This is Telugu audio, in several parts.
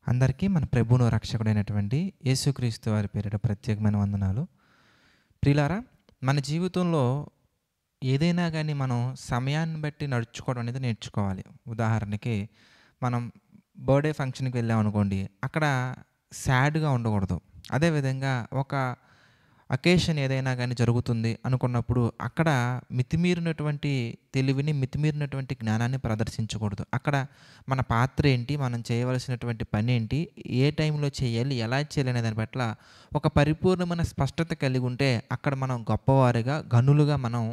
అందరికీ మన ప్రభువును రక్షకుడైనటువంటి యేసుక్రీస్తు వారి పేరిట ప్రత్యేకమైన వందనాలు. ప్రియులారా, మన జీవితంలో ఏదైనా గానీ మనం సమయాన్ని బట్టి నడుచుకోవడం అనేది నేర్చుకోవాలి. ఉదాహరణకి మనం బర్త్‌డే ఫంక్షన్‌కి వెళ్ళామనుకోండి, అక్కడ సాడ్‌గా ఉండకూడదు. అదేవిధంగా ఒక అకేషన్ ఏదైనా గానీ జరుగుతుంది అనుకున్నప్పుడు అక్కడ మితిమీరినటువంటి తెలివిని, మితిమీరినటువంటి జ్ఞానాన్ని ప్రదర్శించకూడదు. అక్కడ మన పాత్ర ఏంటి? మనం చేయవలసినటువంటి పనేంటి? ఏ టైంలో చేయాలి? ఎలా చేయాలి? అనే దాని పట్ల ఒక పరిపూర్ణమైన స్పష్టత కలిగుంటే అక్కడ మనం గొప్పవారిగా, ఘనులుగా మనం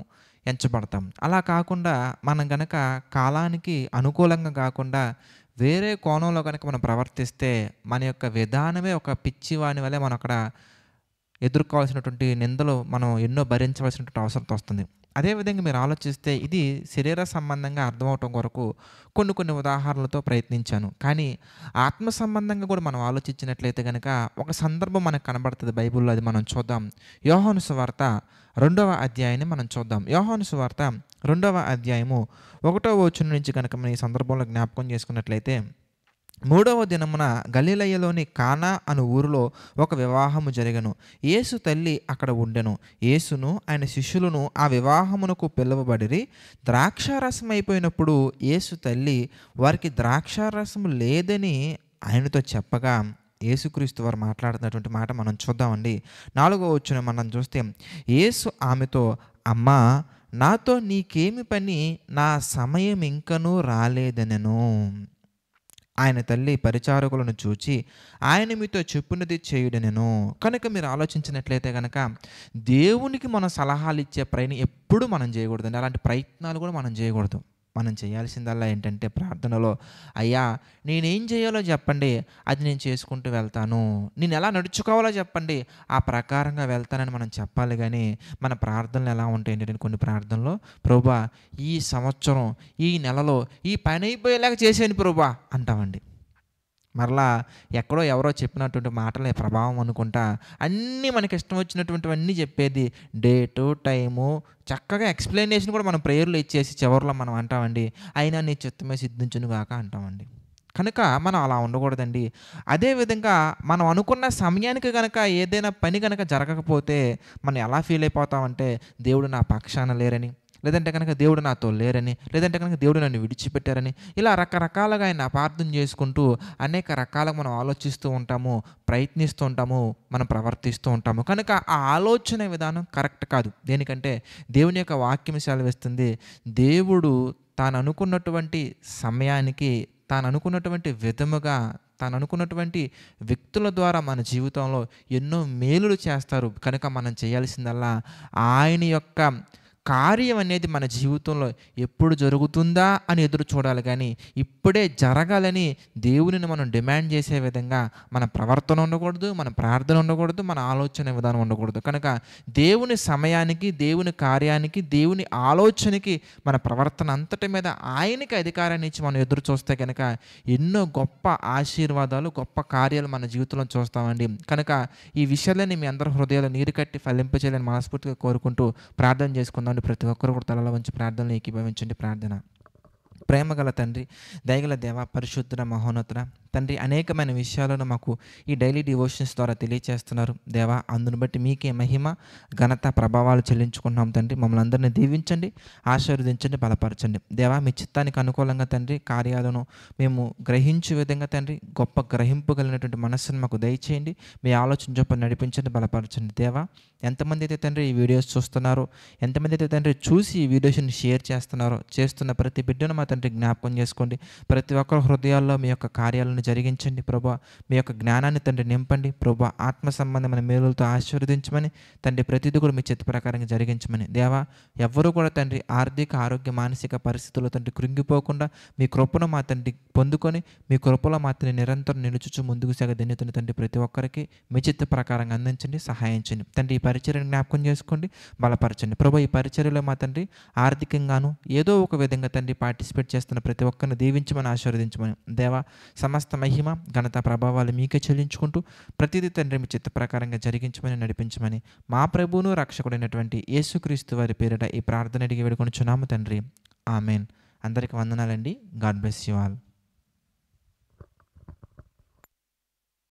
ఎంచబడతాం. అలా కాకుండా మనం గనక కాలానికి అనుకూలంగా కాకుండా వేరే కోణంలో గనక మనం ప్రవర్తిస్తే మన యొక్క విధానమే ఒక పిచ్చివాని వలె మనం అక్కడ ఎదుర్కోవాల్సినటువంటి నిందలు మనం ఎన్నో భరించవలసినటువంటి అవసరం వస్తుంది. అదేవిధంగా మీరు ఆలోచిస్తే ఇది శరీర సంబంధంగా అర్థమవటం కొరకు కొన్ని ఉదాహరణలతో ప్రయత్నించాను. కానీ ఆత్మ సంబంధంగా కూడా మనం ఆలోచించినట్లయితే గనక ఒక సందర్భం మనకు కనబడుతుంది బైబిల్‌లో. అది మనం చూద్దాం. యోహాను సువార్త 2వ అధ్యాయాన్ని మనం చూద్దాం. యోహాను సువార్త 2వ అధ్యాయము 1వ వచనం నుంచి గనక మనం ఈ సందర్భంలో జ్ఞాపకం చేసుకున్నట్లయితే, 3వ దినమున గలిలయలోని కానా అను ఊరిలో ఒక వివాహము జరిగెను. యేసు తల్లి అక్కడ ఉండెను. యేసును ఆయన శిష్యులను ఆ వివాహమునకు పిలువబడిరి. ద్రాక్షారసం అయిపోయినప్పుడు యేసు తల్లి వారికి ద్రాక్షారసము లేదని ఆయనతో చెప్పగా, యేసుక్రీస్తు వారు మాట్లాడుతున్నటువంటి మాట మనం చూద్దామండి. 4వ వచనం మనం చూస్తే, యేసు ఆమెతో, అమ్మా, నాతో నీకేమి పని? నా సమయం ఇంకనూ రాలేదనెను. ఆయన తల్లి పరిచారకులను చూచి, ఆయన మీతో చెప్పున్నది చేయుడనెను. కనుక మీరు ఆలోచించినట్లయితే గనక దేవునికి మనం సలహాలు ఇచ్చే ఎప్పుడు మనం చేయకూడదండి. అలాంటి ప్రయత్నాలు కూడా మనం చేయకూడదు. మనం చేయాల్సిందల్లా ఏంటంటే ప్రార్థనలో, అయ్యా, నేనేం చేయాలో చెప్పండి, అది నేను చేసుకుంటూ వెళ్తాను. నేను ఎలా నడుచుకోవాలో చెప్పండి, ఆ ప్రకారంగా వెళ్తానని మనం చెప్పాలి. కానీ మన ప్రార్థనలు ఎలా ఉంటాయంటే, కొన్ని ప్రార్థనలో, ప్రభువా, ఈ సంవత్సరం, ఈ నెలలో ఈ పని అయిపోయేలాగా చేసేయండి ప్రభువా అంటామండి. మరలా ఎక్కడో ఎవరో చెప్పినటువంటి మాటలే ప్రభావం అనుకుంటా అన్నీ మనకి ఇష్టం వచ్చినటువంటివన్నీ చెప్పేది, డేటు, టైము, చక్కగా ఎక్స్ప్లెనేషన్ కూడా మనం ప్రేయర్లో ఇచ్చేసి చివరిలో మనం అంటామండి, అయినా నీ చిత్తమే సిద్ధించును గాక అంటామండి. కనుక మనం అలా ఉండకూడదండి. అదేవిధంగా మనం అనుకున్న సమయానికి గనక ఏదైనా పని గనక జరగకపోతే మనం ఎలా ఫీల్ అయిపోతామంటే, దేవుడు నా పక్షాన లేరని, లేదంటే కనుక దేవుడు నాతో లేరని, లేదంటే కనుక దేవుడు నన్ను విడిచిపెట్టారని, ఇలా రకరకాలుగా ఆయన అపార్థం చేసుకుంటూ అనేక రకాలుగా మనం ఆలోచిస్తూ ఉంటాము, ప్రయత్నిస్తూ ఉంటాము, మనం ప్రవర్తిస్తూ ఉంటాము. కనుక ఆ ఆలోచన విధానం కరెక్ట్ కాదు. దేనికంటే దేవుని యొక్క వాక్యం సెలవిస్తుంది, దేవుడు తాను అనుకున్నటువంటి సమయానికి, తాను అనుకున్నటువంటి విధముగా, తాను అనుకున్నటువంటి వ్యక్తుల ద్వారా మన జీవితంలో ఎన్నో మేలులు చేస్తారు. కనుక మనం చేయాల్సిందల్లా ఆయన యొక్క కార్యం అనేది మన జీవితంలో ఎప్పుడు జరుగుతుందా అని ఎదురు చూడాలి. కానీ ఇప్పుడే జరగాలని దేవునిని మనం డిమాండ్ చేసే విధంగా మన ప్రవర్తన ఉండకూడదు, మన ప్రార్థన ఉండకూడదు, మన ఆలోచన విధానం ఉండకూడదు. కనుక దేవుని సమయానికి, దేవుని కార్యానికి, దేవుని ఆలోచనకి మన ప్రవర్తన అంతటి మీద ఆయనకి అధికారాన్ని ఇచ్చి మనం ఎదురు చూస్తే కనుక ఎన్నో గొప్ప ఆశీర్వాదాలు, గొప్ప కార్యాలు మన జీవితంలో చూస్తామండి. కనుక ఈ విషయాలని మీ అందరి హృదయాలు నీరు కట్టి ఫలింపచేయాలని మనస్ఫూర్తిగా కోరుకుంటూ ప్రార్థన చేసుకుందాం. ప్రతి ఒక్కరు కూడా తలలో వంచి ప్రార్థనలు ఏకీభవించండి. ప్రార్థన. ప్రేమగల తండ్రి, దయగల దేవ, పరిశుద్ధుడ, మహోన్నతుడ తండ్రి, అనేకమైన విషయాలను మాకు ఈ డైలీ డివోషన్స్ ద్వారా తెలియచేస్తున్నారు దేవా. అందును బట్టి మీకే మహిమ, ఘనత, ప్రభావాలు చెల్లించుకుంటున్నాం తండ్రి. మమ్మల్ని అందరినీ దీవించండి, ఆశీర్వదించండి, బలపరచండి దేవా. మీ చిత్తానికి అనుకూలంగా తండ్రి కార్యాలను మేము గ్రహించే విధంగా తండ్రి గొప్ప గ్రహింపు కలిగినటువంటి మనస్సును మాకు దయచేయండి. మీ ఆలోచన చొప్పున నడిపించండి, బలపరచండి దేవా. ఎంతమంది అయితే తండ్రి ఈ వీడియోస్ చూస్తున్నారో, ఎంతమంది అయితే తండ్రి చూసి ఈ వీడియోస్ని షేర్ చేస్తున్నారో, చేస్తున్న ప్రతి బిడ్డను మా తండ్రి జ్ఞాపకం చేసుకోండి. ప్రతి ఒక్కరి హృదయాల్లో మీ యొక్క కార్యాలను జరిగించండి ప్రభువా. మీ యొక్క జ్ఞానాన్ని తండ్రి నింపండి ప్రభువా. ఆత్మ సంబంధమైన మేలులతో ఆశీర్వదించమని తండ్రి, ప్రతిదీ కూడా మీ చిత్త ప్రకారంగా జరిగించమని దేవా. ఎవ్వరూ కూడా తండ్రి ఆర్థిక, ఆరోగ్య, మానసిక పరిస్థితుల్లో తండ్రి కృంగిపోకుండా మీ కృపను మా తండ్రి పొందుకొని, మీ కృపలో మా తండ్రి నిరంతరం నిలుచుచు ముందుకు సాగ ధన్యతను తండ్రి ప్రతి ఒక్కరికి మీ చిత్త ప్రకారంగా అందించండి, సహాయం చేయండి తండ్రి. ఈ పరిచర్యను జ్ఞాపకం చేసుకోండి, బలపరచండి ప్రభు. ఈ పరిచర్యలో మా తండ్రి ఆర్థికంగాను ఏదో ఒక విధంగా తండ్రి పార్టిసిపేట్ చేస్తున్న ప్రతి ఒక్కరిని దీవించమని, ఆశీర్వదించమని దేవా. సమస్త మహిమ, ఘనత, ప్రభావాలు మీకే చెల్లించుకుంటూ ప్రతిదీ తండ్రి మీ చిత్త ప్రకారంగా జరిగించమని, నడిపించమని మా ప్రభువును రక్షకుడైనటువంటి యేసుక్రీస్తు వారి పేరిట ఈ ప్రార్థన అడిగి వేడుకొనుచున్నాము తండ్రి. ఆమెన్. అందరికీ వందనాలండి. God bless you all.